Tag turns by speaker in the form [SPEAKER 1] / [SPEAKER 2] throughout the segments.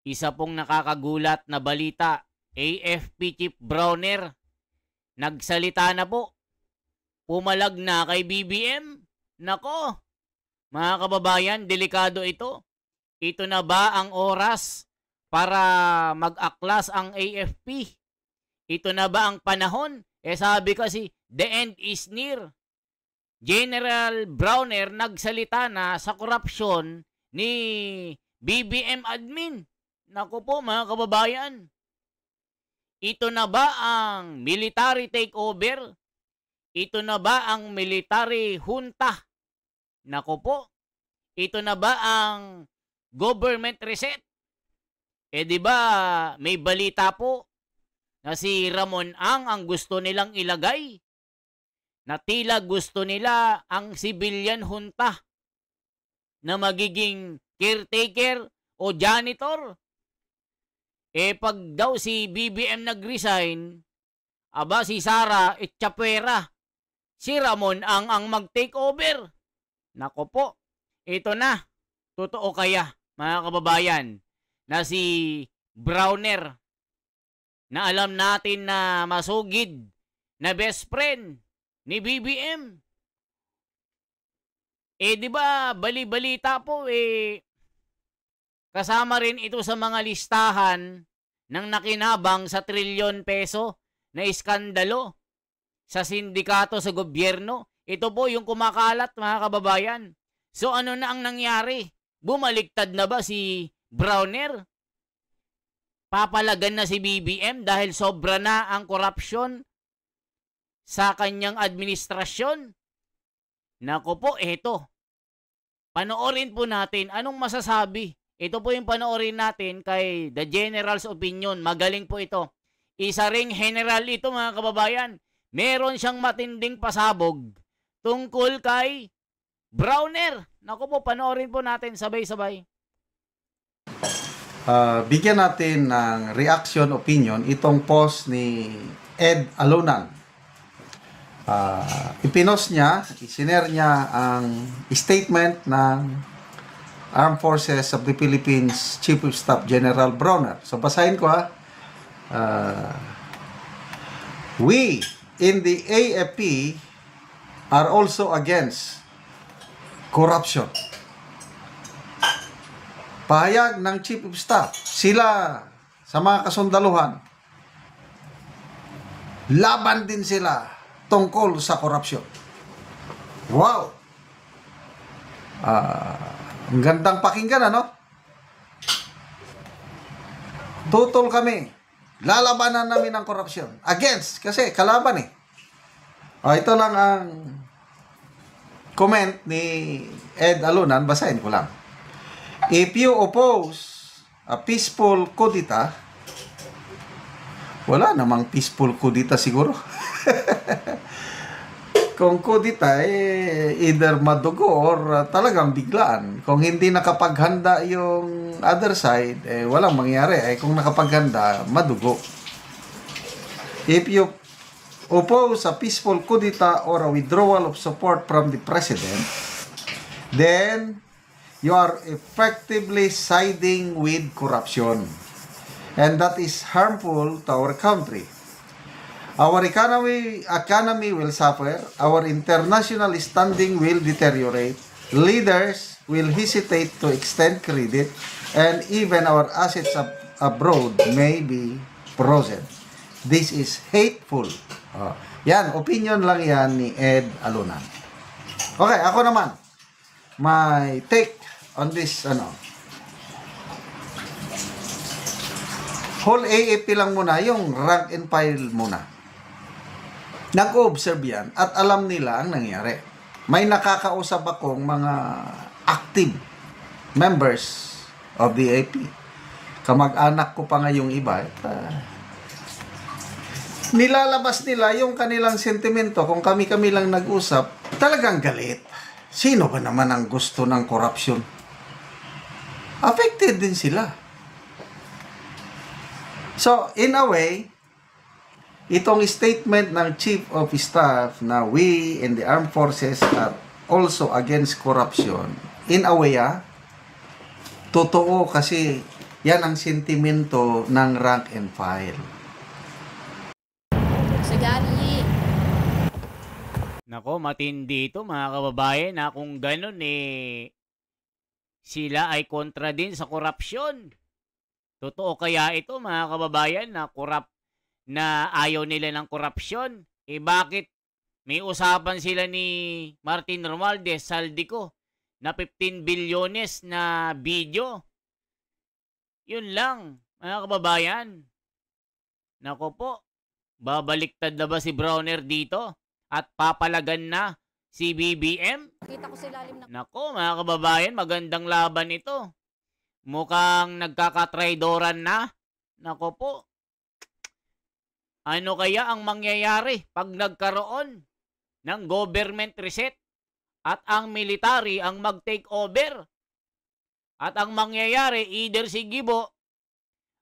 [SPEAKER 1] Isa pong nakakagulat na balita, AFP Chief Browner, nagsalita na po. Pumalag na kay BBM. Nako, mga kababayan, delikado ito. Ito na ba ang oras para mag-aklas ang AFP? Ito na ba ang panahon? Sabi kasi, the end is near. General Browner nagsalita na sa korupsyon ni BBM admin. Naku po mga kababayan, ito na ba ang military takeover? Ito na ba ang military junta? Naku po, ito na ba ang government reset? Di ba may balita po na si Ramon ang gusto nilang ilagay? Na tila gusto nila ang civilian junta na magiging caretaker o janitor. Pag daw si BBM nag-resign, aba si Sara Etchapera, si Ramon ang mag-take over. Nako po, ito na. Totoo kaya, mga kababayan, na si Browner, na alam natin na masugid na best friend ni BBM. Di ba bali-balita po kasama rin ito sa mga listahan ng nakinabang sa trilyon peso na iskandalo sa sindikato sa gobyerno. Ito po yung kumakalat, mga kababayan. So ano na ang nangyari? Bumaliktad na ba si Browner? Papalagan na si BBM dahil sobra na ang korupsyon sa kanyang administrasyon? Nako po, eto. Panoorin po natin anong masasabi. Ito po yung panoorin natin kay The General's Opinion. Magaling po ito. Isa ring general ito, mga kababayan. Meron siyang matinding pasabog tungkol kay Browner. Naku po, panoorin po natin sabay-sabay.
[SPEAKER 2] Bigyan natin ng reaction opinion itong post ni Ed Alunan. Ipinost niya, isinare niya ang statement ng Armed Forces of the Philippines Chief of Staff General Browner. So basahin ko ha. We in the AFP are also against corruption. Pahayag ng Chief of Staff, sila sa mga kasundaluhan, laban din sila tungkol sa korupsyon. Wow! Ang gandang pakinggan, ano? Tutol kami. Lalabanan namin ang korupsyon. Against, kasi kalaban eh. Ito lang ang comment ni Ed Alunan. Basahin ko lang. If you oppose a peaceful kudita, wala namang peaceful kudita siguro. Kung kudita, either madugo or talagang biglaan. Kung hindi nakapaghanda yung other side, walang mangyari. Kung nakapaghanda, madugo. If you oppose a peaceful kudita or a withdrawal of support from the president, then you are effectively siding with corruption. And that is harmful to our country. Our economy will suffer, our international standing will deteriorate, leaders will hesitate to extend credit, and even our assets abroad may be frozen. This is hateful. Yan, opinion lang yan ni Ed Alunan. Okay, ako naman, my take on this, whole AFP lang muna, yung rank and file muna. Nag-observe yan at alam nila ang nangyari. May nakakausap akong mga active members of the AP. Kamag-anak ko pa nga yung iba. Nilalabas nila yung kanilang sentimento. Kung kami-kami lang nag-usap, talagang galit. Sino ba naman ang gusto ng corruption? Affected din sila. So, in a way, itong statement ng Chief of Staff na we in the armed forces are also against corruption, in a way, totoo kasi Yan ang sentimento ng rank and file.
[SPEAKER 3] Sagali.
[SPEAKER 1] Nako, matindi ito mga kababayan na kung ganun sila ay kontra din sa korupsyon. Totoo kaya ito mga kababayan na ayaw nila ng korupsyon? Bakit may usapan sila ni Martin Romualdez, Saldico, na 15 bilyones na video? Yun lang, mga kababayan. Nako po, babaliktad na ba si Browner dito? At papalagan na si BBM?
[SPEAKER 3] Kita ko sa ilalim ng...
[SPEAKER 1] Nako, mga kababayan, magandang laban ito. Mukhang nagkakatraydoran na. Nako po. Ano kaya ang mangyayari pag nagkaroon ng government reset at ang military ang mag-take over? At ang mangyayari, either si Gibo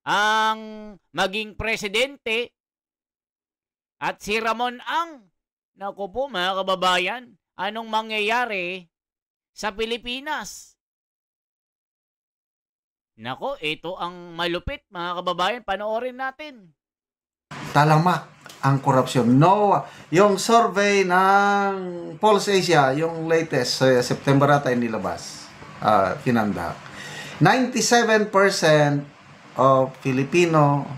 [SPEAKER 1] ang maging presidente at si Ramon ang... Naku po mga kababayan, anong mangyayari sa Pilipinas? Nako, ito ang malupit mga kababayan, panoorin natin.
[SPEAKER 2] Talamak ang korupsyon. No, yung survey ng Pulse Asia, yung latest, September ata yung nilabas, kinanda. 97% of Filipinos,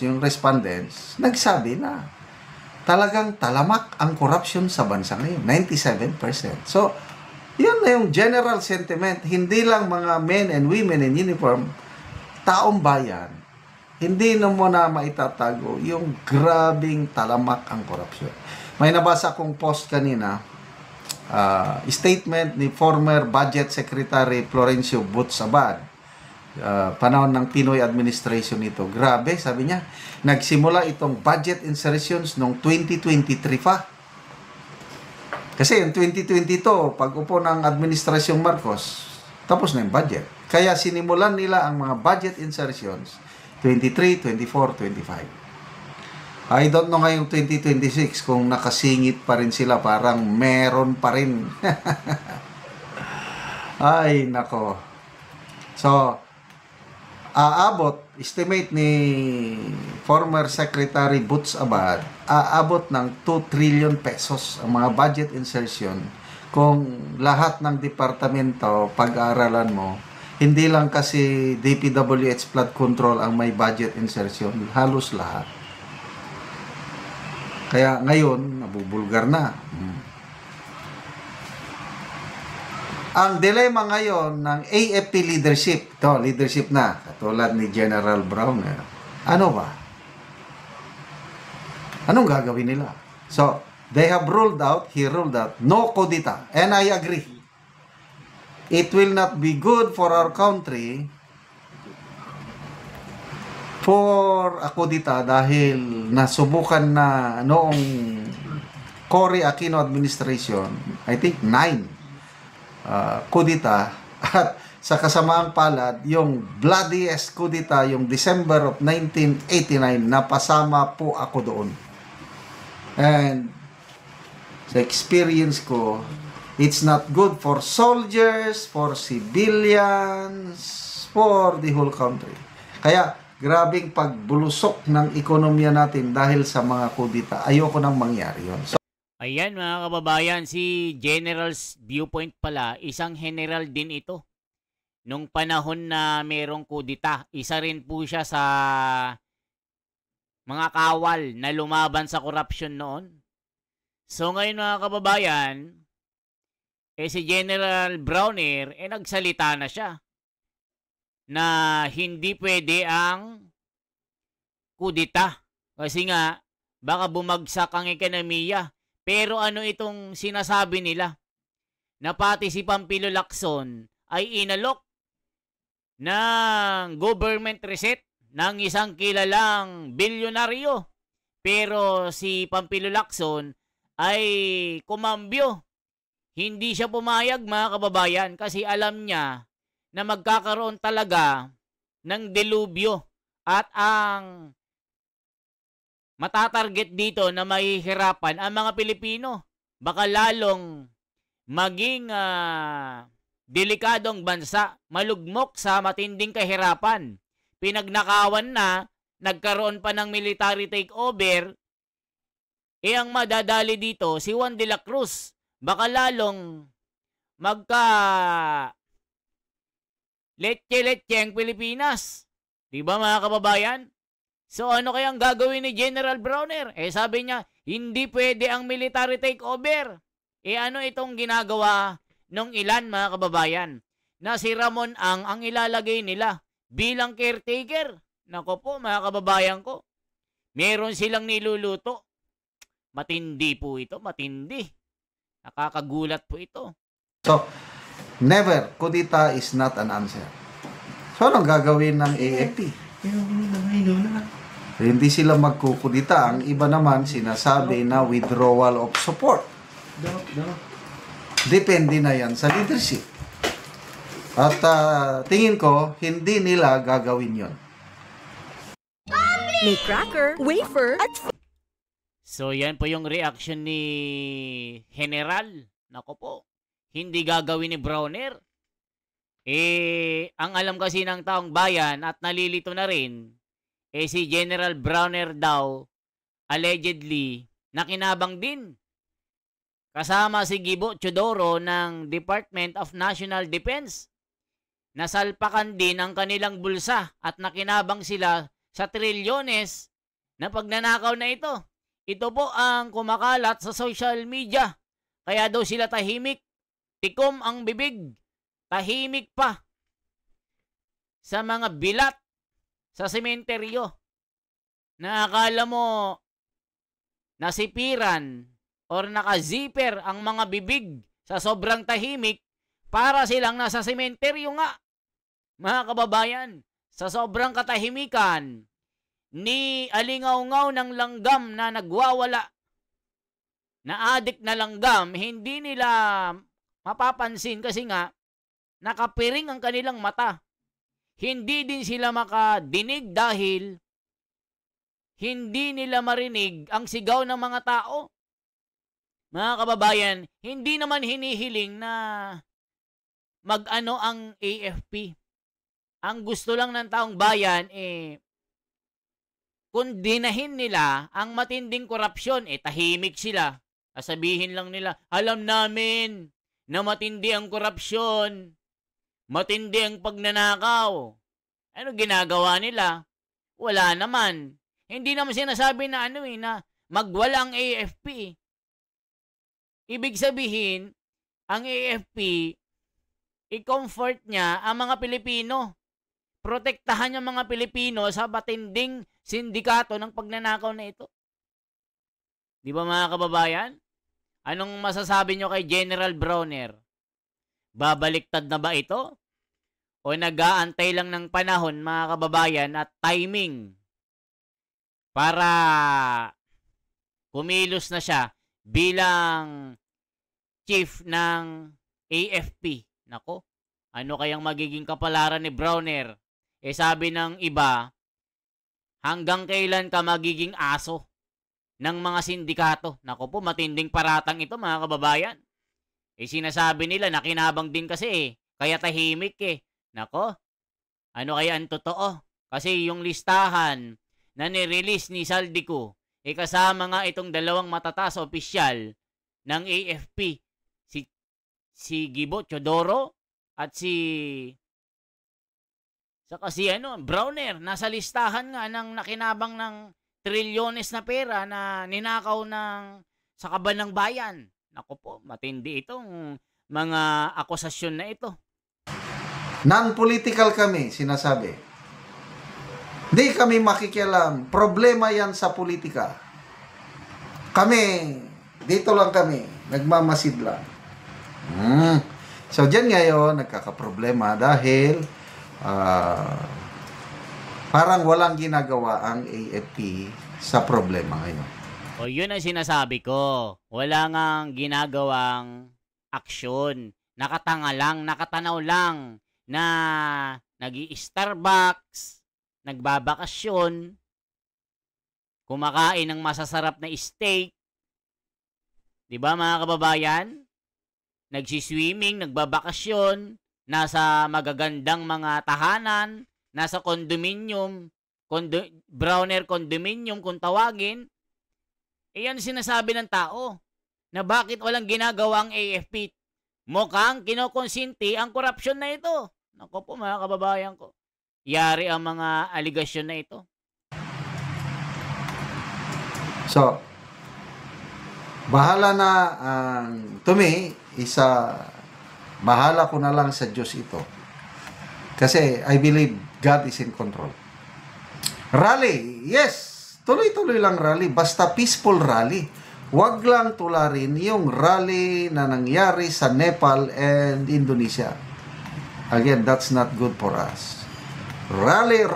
[SPEAKER 2] yung respondents, nagsabi na talagang talamak ang corruption sa bansa ngayon. 97%. So, yun na yung general sentiment. Hindi lang mga men and women in uniform, taong bayan, hindi na mo na maitatago yung grabing talamak ang corruption. May nabasa kong post kanina, statement ni former Budget Secretary Florencio Butz-Abad, panahon ng Pinoy administration ito. Grabe, sabi niya, nagsimula itong budget insertions noong 2023 pa. Kasi yung 2022, pag upo ng administrasyong Marcos, tapos na yung budget. Kaya sinimulan nila ang mga budget insertions 23, 24, 25. I don't know ngayong 2026 kung nakasingit pa rin sila, parang meron pa rin. Ay, nako. So, estimate ni former Secretary Butz-Abad, aabot ng 2 trillion pesos ang mga budget insertion kung lahat ng departamento pag-aaralan mo. Hindi lang kasi DPWH flood control ang may budget insertion, halos lahat. Kaya ngayon, nabubulgar na. Ang dilema ngayon ng AFP leadership, leadership na, katulad ni General Browner, ano ba? Anong gagawin nila? So, he ruled out, no kudita. And I agree. It will not be good for our country for a kudita dahil nasubukan na noong Cory Aquino administration, I think 9 kudita, at sa kasamaang palad, yung bloodiest kudita, yung December of 1989, napasama po ako doon. And sa experience ko, it's not good for soldiers, for civilians, for the whole country. Kaya, grabing pagbulusok ng ekonomiya natin dahil sa mga kudita. Ayoko nang mangyari yun. So,
[SPEAKER 1] ayan mga kababayan, si General's viewpoint pala, isang general din ito. Nung panahon na merong kudita, isa rin po siya sa mga kawal na lumaban sa korupsyon noon. So ngayon mga kababayan, si General Browner, nagsalita na siya na hindi pwede ang kudita. Kasi nga, baka bumagsak ang ekonomiya. Pero ano itong sinasabi nila? Na pati si Pampilo Lacson ay inalok ng government reset ng isang kilalang bilyonaryo. Pero si Pampilo Lacson ay kumambyo. Hindi siya pumayag mga kababayan kasi alam niya na magkakaroon talaga ng delubyo at ang matatarget dito na mahihirapan ang mga Pilipino. Baka lalong maging delikadong bansa, malugmok sa matinding kahirapan. Pinagnakawan na, nagkaroon pa ng military takeover, ang madadali dito, si Juan de la Cruz, baka lalong magka letse-letse ang Pilipinas. Di ba mga kababayan? So ano kayang gagawin ni General Browner? Sabi niya, hindi pwede ang military takeover. Ano itong ginagawa ng ilan mga kababayan? Na si Ramon ang ilalagay nila bilang caretaker. Nako po mga kababayan ko. Meron silang niluluto. Matindi po ito, matindi. Nakakagulat po ito.
[SPEAKER 2] So, never, kudita is not an answer. So, anong gagawin ng AFP? Hindi sila magkukudita. Ang iba naman sinasabi na withdrawal of support. Depende na yan sa leadership. At tingin ko, hindi nila gagawin yon.
[SPEAKER 4] May cracker, wafer, at
[SPEAKER 1] So yan po yung reaction ni General. Nako po, hindi gagawin ni Browner. Ang alam kasi ng taong bayan at nalilito na rin, si General Browner daw, allegedly, nakinabang din. Kasama si Gibo Teodoro ng Department of National Defense. Nasalpakan din ang kanilang bulsa at nakinabang sila sa trilyones na pagnanakaw na ito. Ito po ang kumakalat sa social media. Kaya daw sila tahimik. Tikom ang bibig. Tahimik pa. Sa mga bilat sa sementeryo. Na akala mo nasipiran or naka-zipper ang mga bibig sa sobrang tahimik para silang nasa sementeryo nga. Mga kababayan, sa sobrang katahimikan ni alingaw-ngaw ng langgam na nagwawala, na adik na langgam, hindi nila mapapansin kasi nga nakapiring ang kanilang mata. Hindi din sila makadinig dahil hindi nila marinig ang sigaw ng mga tao. Mga kababayan, hindi naman hinihiling na mag-ano ang AFP. Ang gusto lang ng taong bayan kung dinahin nila ang matinding korupsyon, tahimik sila. Sabihin lang nila, alam namin na matindi ang korupsyon, matindi ang pagnanakaw. Ano ginagawa nila? Wala naman. Hindi naman sinasabi na na magwala ang AFP. Ibig sabihin, ang AFP, i-comfort niya ang mga Pilipino. Protektahan yung mga Pilipino sa matinding sindikato ng pagnanakaw na ito. Di ba mga kababayan? Anong masasabi nyo kay General Browner? Babaliktad na ba ito? O nag-aantay lang ng panahon mga kababayan at timing para kumilos na siya bilang chief ng AFP? Nako, ano kayang magiging kapalaran ni Browner? Sabi ng iba, hanggang kailan ka magiging aso ng mga sindikato? Nako po, matinding paratang ito mga kababayan. Sinasabi nila, nakinabang din kasi kaya tahimik Nako, ano kaya ang totoo? Kasi yung listahan na nirelease ni Saldico, kasama nga itong dalawang matataas opisyal ng AFP, si Gibo Teodoro at saka si Browner, nasa listahan nga ng nakinabang ng trilyones na pera na ninakaw sa kaban ng bayan. Naku po, matindi itong mga akusasyon na ito.
[SPEAKER 2] Non-political kami, sinasabi. Hindi kami makikialam. Problema yan sa politika. Kami, dito lang kami, nagmamasid lang. So, dyan ngayon, nagkakaproblema dahil parang walang ginagawa ang AFP sa problema ngayon.
[SPEAKER 1] O yun ang sinasabi ko. Wala ngang ginagawang aksyon. Nakatanga lang, nakatanaw lang na nag-i-Starbucks, nagbabakasyon, kumakain ng masasarap na steak. 'Di ba mga kababayan? nagsiswimming, nagbabakasyon, nasa magagandang mga tahanan, nasa condominium, Browner condominium kung tawagin. Yan sinasabi ng tao na bakit walang ginagawa ang AFP. Mukhang kinokonsinti ang korupsyon na ito. Naku po mga kababayan ko. Yari ang mga aligasyon na ito.
[SPEAKER 2] So, bahala na ang to me, bahala ko na lang sa Diyos ito. Kasi I believe God is in control. Rally, yes. Tuloy-tuloy lang rally. Basta peaceful rally. Huwag lang tularin yung rally na nangyari sa Nepal and Indonesia. Again, that's not good for us. Rally,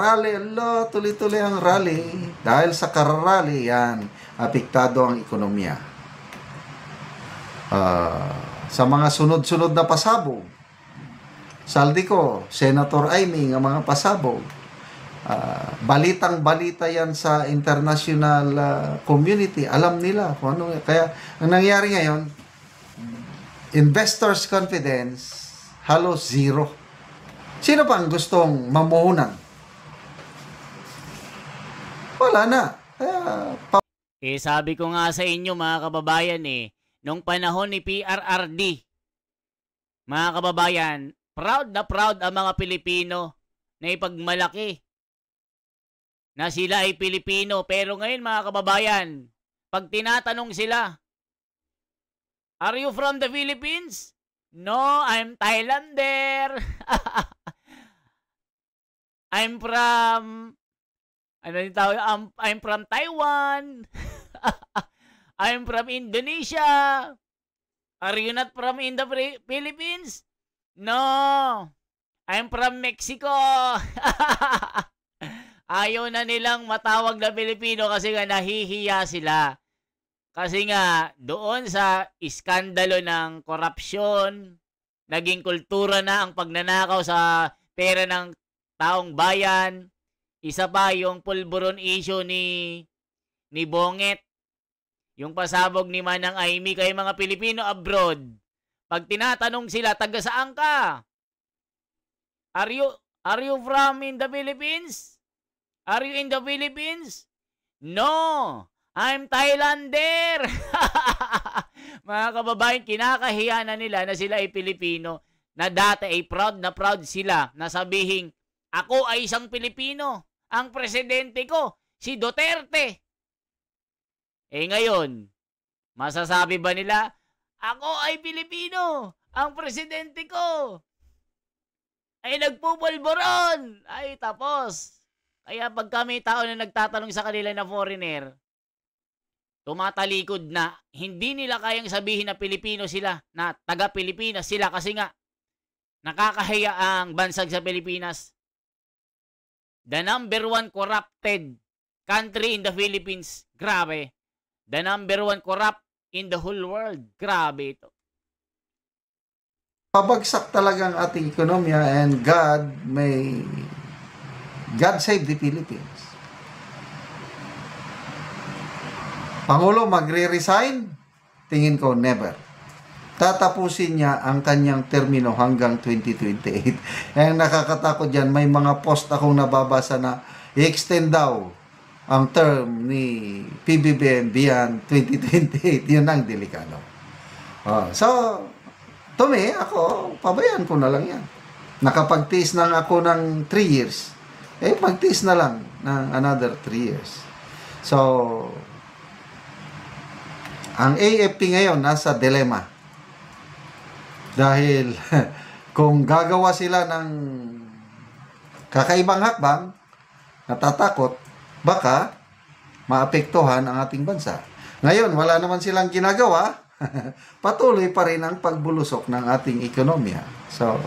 [SPEAKER 2] tuloy-tuloy ang rally. Dahil sa kararally, yan, apektado ang ekonomiya. Sa mga sunod-sunod na pasabog, saldi ko, Senator Aimee, ang mga pasabog, balitang-balita yan sa international community. Alam nila kung ano. Kaya, ang nangyari ngayon, investors' confidence, halos zero. Sino pang gustong mamuhunan? Wala na.
[SPEAKER 1] Sabi ko nga sa inyo mga kababayan nung panahon ni PRRD, mga kababayan, proud ang mga Pilipino na ipagmalaki na sila ay Pilipino. Pero ngayon mga kababayan, pag tinatanong sila, are you from the Philippines? No, I'm Thailander. I'm from I'm from Taiwan. I'm from Indonesia. Are you not from in the Philippines? No, I'm from Mexico. Ayaw na nilang matawag na Pilipino kasi nga nahihiya sila. Kasi nga doon sa iskandalo ng korupsyon, naging kultura na ang pagnanakaw sa pera ng taong bayan. Isa pa yung pulburon issue ni Bonget. Yung pasabog ni Manang Aimee kay mga Pilipino abroad. Pag tinatanong sila, taga saan ka? Are you from in the Philippines? Are you in the Philippines? No, I'm Thailander. Mga kababayan, kinakahiya na nila na sila ay Pilipino, na dati ay proud na proud sila na sabihin, ako ay isang Pilipino. Ang presidente ko, si Duterte. Ngayon, masasabi ba nila, ako ay Pilipino. Ang presidente ko ay nagpupulburon. Ay, tapos. Kaya pag kami tao na nagtatanong sa kanila na foreigner, tumatalikod na hindi nila kayang sabihin na Pilipino sila, na taga-Pilipinas sila kasi nga nakakahiya ang bansag sa Pilipinas. The number one corrupted country in the Philippines. Grabe. The number one corrupt in the whole world. Grabe ito.
[SPEAKER 2] Pabagsak talaga ang ating ekonomiya and God save the Philippines. Pangulo magre-resign? Tingin ko never. Tatapusin niya ang kanyang termino hanggang 2028. Ang nakakatakot dyan, may mga post akong nababasa na i-extend daw ang term ni PBBM beyond 2028. Yun ang delikado. So, to me, ako, pabayaan ko na lang yan. Nakapagtiis na ako ng 3 years. Magtiis na lang ng another 3 years. So, ang AFP ngayon nasa dilemma. Dahil kung gagawa sila ng kakaibang hakbang, natatakot, baka maapektuhan ang ating bansa. Ngayon, wala naman silang ginagawa, patuloy pa rin ang pagbulusok ng ating ekonomiya. So,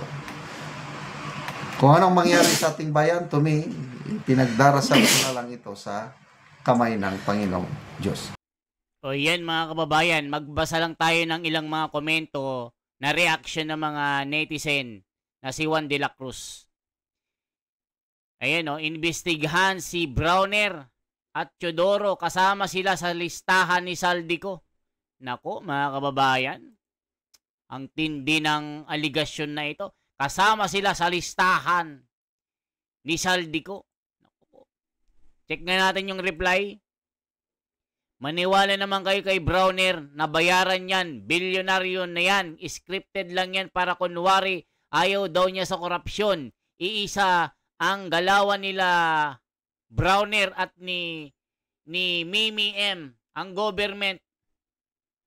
[SPEAKER 2] kung anong mangyari sa ating bayan, to me, pinagdarasal ko na lang ito sa kamay ng Panginoong Diyos.
[SPEAKER 1] O yan mga kababayan, magbasa lang tayo ng ilang mga komento na reaction ng mga netizen na si Juan de la Cruz. Ayan imbestigahan si Browner at Teodoro, kasama sila sa listahan ni Saldico. Nako mga kababayan, Ang tindi ng aligasyon na ito. Kasama sila sa listahan ni Saldico. Check nga natin yung reply. Maniwala naman kayo kay Browner na bayaran yan. Bilyonaryo na yan. Scripted lang yan para kunwari ayaw daw niya sa korupsyon. Iisa ang galawan nila Browner at ni Mimi M. Ang government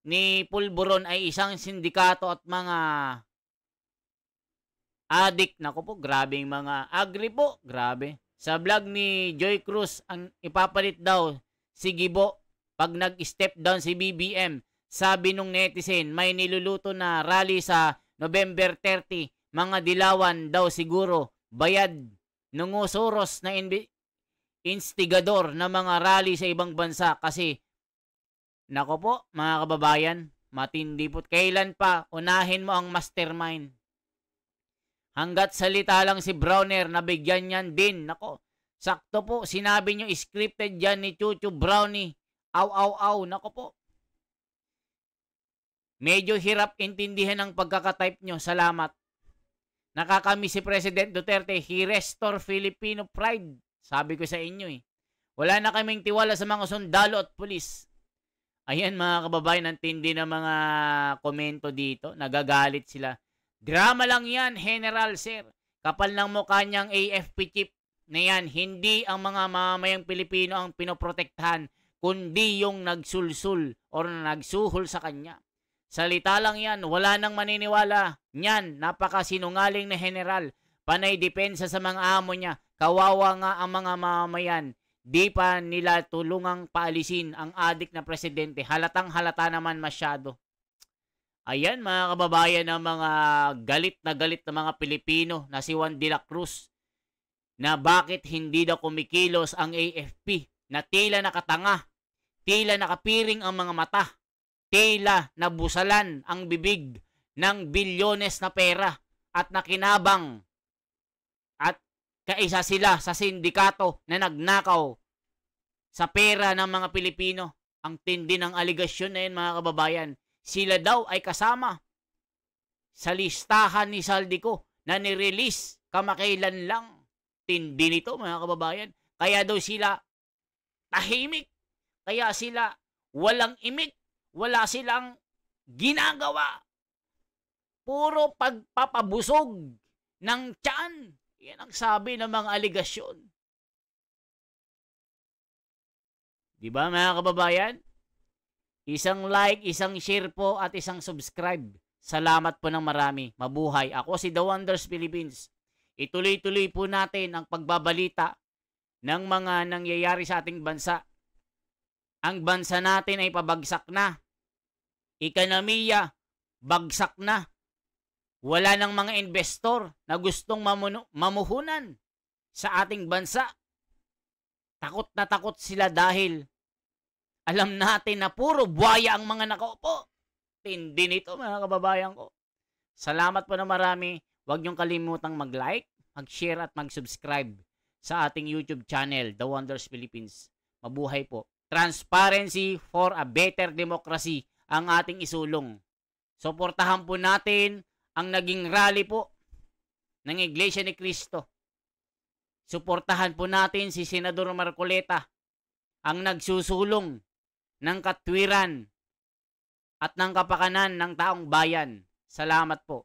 [SPEAKER 1] ni Pulburon ay isang sindikato at mga adik. Naku po, grabing mga agri po. Grabe. Sa vlog ni Joy Cruz, ang ipapalit daw si Gibo pag nag-step down si BBM. Sabi nung netizen, may niluluto na rally sa November 30. Mga dilawan daw siguro. Bayad ng usuros na instigador na mga rally sa ibang bansa. Kasi, nako po, mga kababayan, matindi po. Kailan pa unahin mo ang mastermind? Hanggat salita lang si Browner, nabigyan niyan din. Nako, sakto po, sinabi nyo scripted yan ni Chuchu Brownie. Aw, aw, aw, nako po. Medyo hirap intindihan ang pagkakatype nyo. Salamat. Nakakamiss si President Duterte. He restore Filipino pride. Sabi ko sa inyo eh. Wala na kaming tiwala sa mga sundalo at pulis. Ayan mga kababayan, ang tindi ng mga komento dito. Nagagalit sila. Drama lang yan, General Sir. Kapal ng mukha niyang AFP chief na yan. Hindi ang mga mamamayang Pilipino ang pinoprotektahan, kundi yung nagsulsul o nagsuhol sa kanya. Salita lang yan, wala nang maniniwala. Nyan, napakasinungaling na general. Panay depensa sa mga amo niya. Kawawa nga ang mga mamamayan. Di pa nila tulungang paalisin ang adik na presidente. Halatang halata naman masyado. Ayan mga kababayan ng mga galit na mga Pilipino na si Juan de la Cruz. Na bakit hindi daw kumikilos ang AFP. Na tila nakatanga. Tila nakapiring ang mga mata. Tila nabusalan ang bibig ng bilyones na pera at nakinabang at kaisa sila sa sindikato na nagnakaw sa pera ng mga Pilipino. Ang tindi ng aligasyon na yun mga kababayan. Sila daw ay kasama sa listahan ni Saldico na nirelease kamakailan lang. Tindi nito mga kababayan. Kaya daw sila tahimik. Kaya sila walang imik. Wala silang ginagawa. Puro pagpapabusog ng tiyan. Yan ang sabi ng mga aligasyon. Diba mga kababayan? Isang like, isang share po at isang subscribe. Salamat po ng marami. Mabuhay. Ako si The Wonders Philippines. Ituloy-tuloy po natin ang pagbabalita ng mga nangyayari sa ating bansa. Ang bansa natin ay pabagsak na. Ekonomiya, bagsak na. Wala nang mga investor na gustong mamuhunan sa ating bansa. Takot na takot sila dahil alam natin na puro buhaya ang mga nakaupo. Tindi nito mga kababayan ko. Salamat po na marami. Huwag niyong kalimutang mag-like, mag-share at mag-subscribe sa ating YouTube channel, The Wonders Philippines. Mabuhay po. Transparency for a better democracy ang ating isulong. Suportahan po natin ang naging rally po ng Iglesia ni Cristo. Suportahan po natin si Senador Marcoleta, ang nagsusulong ng katwiran at ng kapakanan ng taong bayan. Salamat po.